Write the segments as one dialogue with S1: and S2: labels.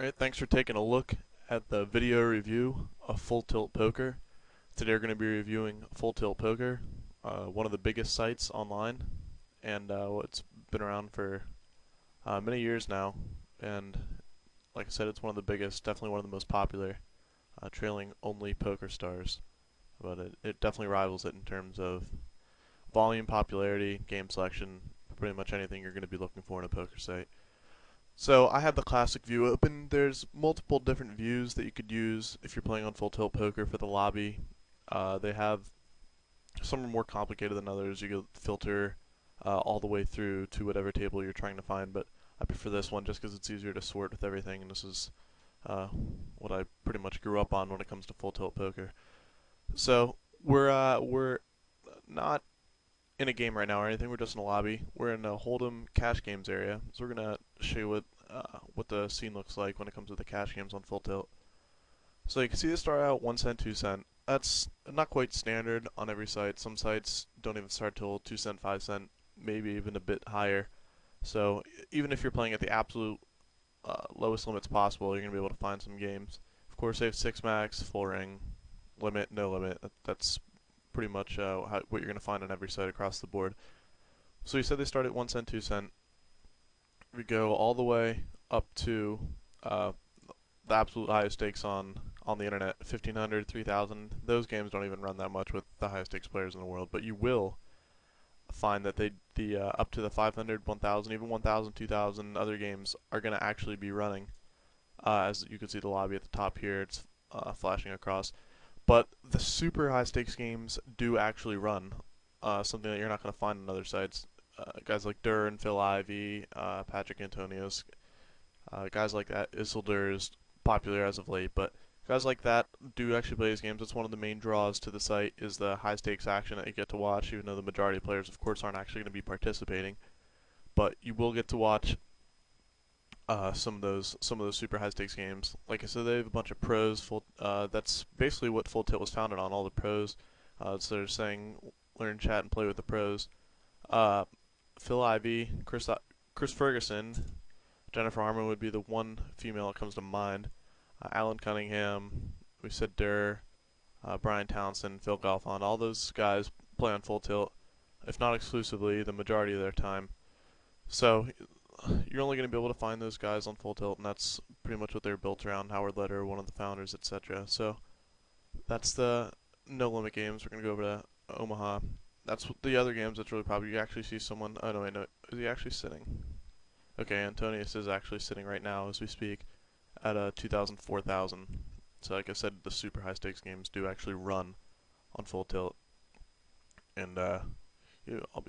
S1: Alright, thanks for taking a look at the video review of Full Tilt Poker. Today we're going to be reviewing Full Tilt Poker, one of the biggest sites online, and it's been around for many years now, and like I said, it's one of the biggest, definitely one of the most popular, trailing only PokerStars, but it definitely rivals it in terms of volume, popularity, game selection, pretty much anything you're going to be looking for in a poker site. So I have the classic view open. There's multiple different views that you could use if you're playing on Full Tilt Poker for the lobby. They have some are more complicated than others. You can filter all the way through to whatever table you're trying to find, but I prefer this one just because it's easier to sort with everything, and this is uh, what I pretty much grew up on when it comes to Full Tilt Poker. So we're not in a game right now or anything. We're just in a lobby. We're in a Hold'em cash games area. So we're gonna show you what the scene looks like when it comes to the cash games on Full Tilt. So you can see they start out 1 cent, 2 cent. That's not quite standard on every site. Some sites don't even start till 2 cent, 5 cent, maybe even a bit higher. So even if you're playing at the absolute lowest limits possible, you're gonna be able to find some games. Of course, they have six max, full ring, limit, no limit. That's pretty much what you're going to find on every site across the board. So you said they start at 1 cent, 2 cent. We go all the way up to uh, the absolute highest stakes on the internet, 1500, 3000. Those games don't even run that much with the highest stakes players in the world, but you will find that the up to the 500, 1000, even 1000, 2000 other games are going to actually be running. As you can see the lobby at the top here, it's flashing across. But the super high stakes games do actually run, something that you're not going to find on other sites. Guys like Durr and Phil Ivey, Patrick Antonios, guys like that. Isildur is popular as of late, but guys like that do actually play these games. It's one of the main draws to the site is the high stakes action that you get to watch, even though the majority of players, of course, aren't actually going to be participating. But you will get to watch some of those super high stakes games. Like I said, they have a bunch of pros. That's basically what Full Tilt was founded on. All the pros. So they're saying learn, chat, and play with the pros. Uh, Phil Ivey, Chris Ferguson, Jennifer Harmon would be the one female that comes to mind. Alan Cunningham. We said Durr, Brian Townsend, Phil Galfond. All those guys play on Full Tilt, if not exclusively, the majority of their time. So you're only going to be able to find those guys on Full Tilt, and that's pretty much what they're built around. Howard Leder, one of the founders, etc. So that's the no limit games. We're going to go over to Omaha. That's what the other games that's really popular. You actually see someone. Oh no, wait, no. Is he actually sitting? Okay, Antonius is actually sitting right now as we speak at 2,000, 4,000. So like I said, the super high stakes games do actually run on Full Tilt, and I'll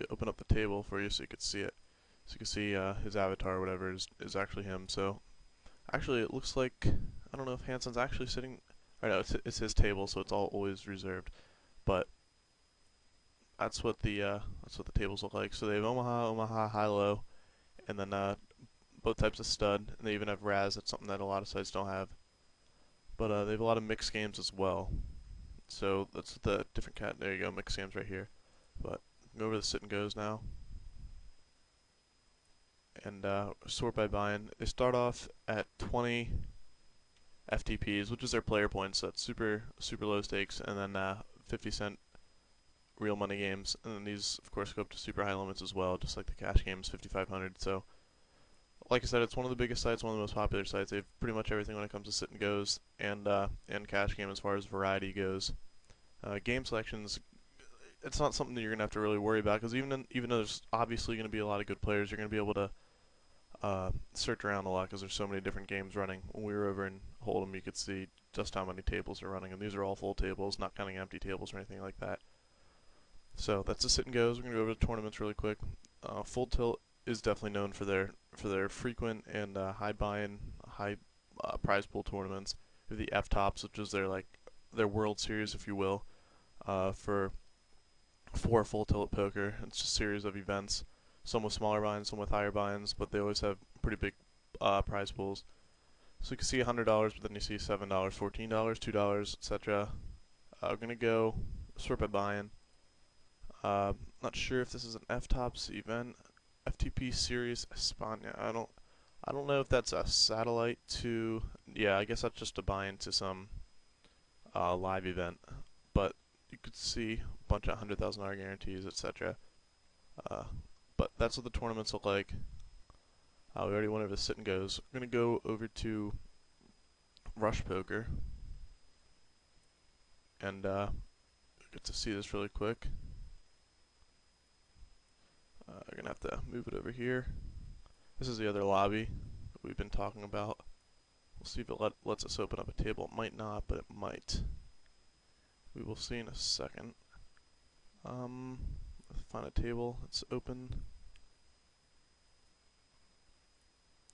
S1: open up the table for you so you can see it. So you can see his avatar or whatever is actually him. So actually it looks like, I don't know if Hanson's actually sitting, or no, it's his table, so it's all always reserved. But that's what the tables look like. So they have Omaha, Omaha, high low, and then both types of stud, and they even have Raz. That's something that a lot of sites don't have. But they have a lot of mixed games as well. So that's the different cat. There you go, mixed games right here. But go over the sit and goes now, and sort by buy-in. They start off at 20 FTPs, which is their player points. So that's super super low stakes, and then 50 cent real money games, and then these of course go up to super high limits as well, just like the cash games, 5,500. So like I said, it's one of the biggest sites, one of the most popular sites. They have pretty much everything when it comes to sit and goes and cash game as far as variety goes. Game selections, it's not something that you're gonna have to really worry about because even though there's obviously gonna be a lot of good players, you're gonna be able to search around a lot because there's so many different games running. When we were over in Hold'em, you could see just how many tables are running, and these are all full tables, not counting empty tables or anything like that. So that's the sit and goes. We're gonna go over to tournaments really quick. Full Tilt is definitely known for their frequent and high buy-in, high prize pool tournaments. The F Tops, which is their World Series, if you will, for Full Tilt Poker. It's just a series of events, some with smaller buy-ins, some with higher buy-ins, but they always have pretty big prize pools. So you can see $100, but then you see $7, $14, $2, etc. We're gonna go sort by buy-in. Not sure if this is an F Tops event, FTP Series España. I don't know if that's a satellite to, yeah, I guess that's just to buy into some live event, but you could see a bunch of $100,000 guarantees, etc. Uh, but that's what the tournaments look like. We already went over the sit and goes. We're going to go over to Rush Poker and get to see this really quick. I'm going to have to move it over here. This is the other lobby that we've been talking about. We'll see if it lets us open up a table. It might not, but it might. We will see in a second. Let's find a table that's open.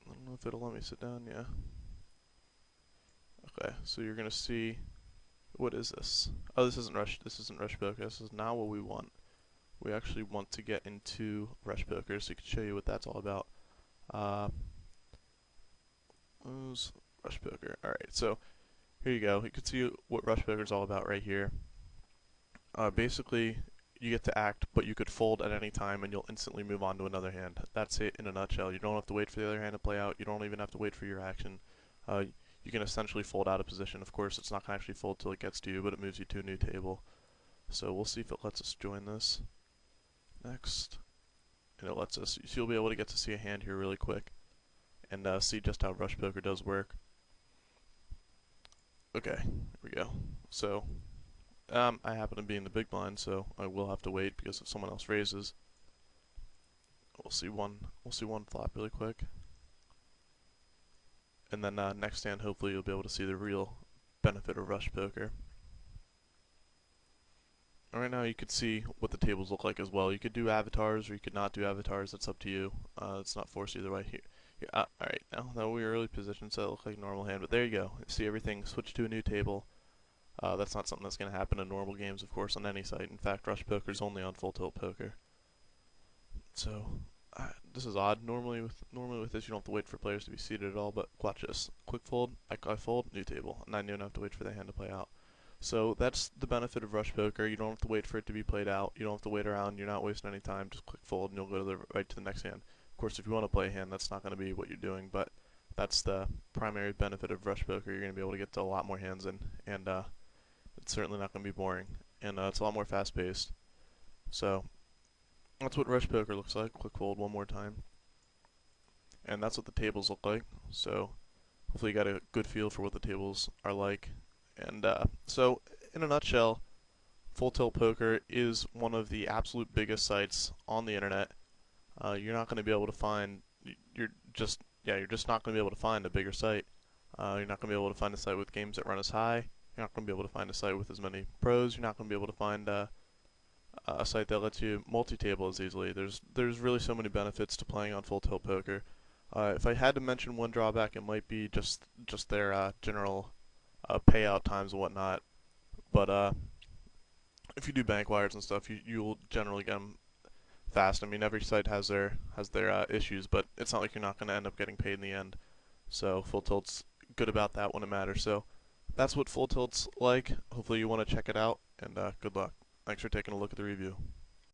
S1: I don't know if it'll let me sit down. Yeah. Okay, so you're gonna see. What is this? Oh, this isn't Rush. This isn't Rush Poker. This is not what we want. We actually want to get into Rush Poker, so we can show you what that's all about. Who's Rush Poker? All right, so here you go. You can see what Rush Poker is all about right here. Basically, you get to act, but you could fold at any time and you'll instantly move on to another hand. That's it in a nutshell. You don't have to wait for the other hand to play out. You don't even have to wait for your action. You can essentially fold out of position. Of course, it's not going to actually fold till it gets to you, but it moves you to a new table. So we'll see if it lets us join this. Next. And it lets us, so you'll be able to get to see a hand here really quick and see just how Rush Poker does work. Okay, here we go. So I happen to be in the big blind, so I will have to wait because if someone else raises, we'll see one flop really quick, and then next hand hopefully you'll be able to see the real benefit of Rush Poker. Right now you could see what the tables look like as well. You could do avatars or you could not do avatars. That's up to you. It's not forced either way. Here. Alright, now we're early position, so it looks like a normal hand. But there you go. You see everything switch to a new table. That's not something that's going to happen in normal games, of course, on any site. In fact, Rush Poker is only on Full Tilt Poker. So this is odd. Normally with this, you don't have to wait for players to be seated at all. But watch this: quick fold, I fold, new table, and I don't have to wait for the hand to play out. So that's the benefit of Rush Poker. You don't have to wait for it to be played out. You don't have to wait around. You're not wasting any time. Just quick fold, and you'll go right to the next hand. Of course, if you want to play a hand, that's not going to be what you're doing, but that's the primary benefit of Rush Poker. You're going to be able to get to a lot more hands in, and it's certainly not going to be boring, and it's a lot more fast-paced. So that's what Rush Poker looks like. Quick fold one more time, and that's what the tables look like. So hopefully you got a good feel for what the tables are like. And so in a nutshell, Full Tilt Poker is one of the absolute biggest sites on the internet. You're not going to be able to find. You're just not going to be able to find a bigger site. You're not going to be able to find a site with games that run as high. You're not going to be able to find a site with as many pros. You're not going to be able to find a site that lets you multi-table as easily. There's really so many benefits to playing on Full Tilt Poker. If I had to mention one drawback, it might be just their general payout times and whatnot. But if you do bank wires and stuff, you'll generally get them fast. I mean, every site has their issues, but it's not like you're not going to end up getting paid in the end. So Full Tilt's good about that when it matters. So that's what Full Tilt's like. Hopefully you want to check it out, and good luck. Thanks for taking a look at the review.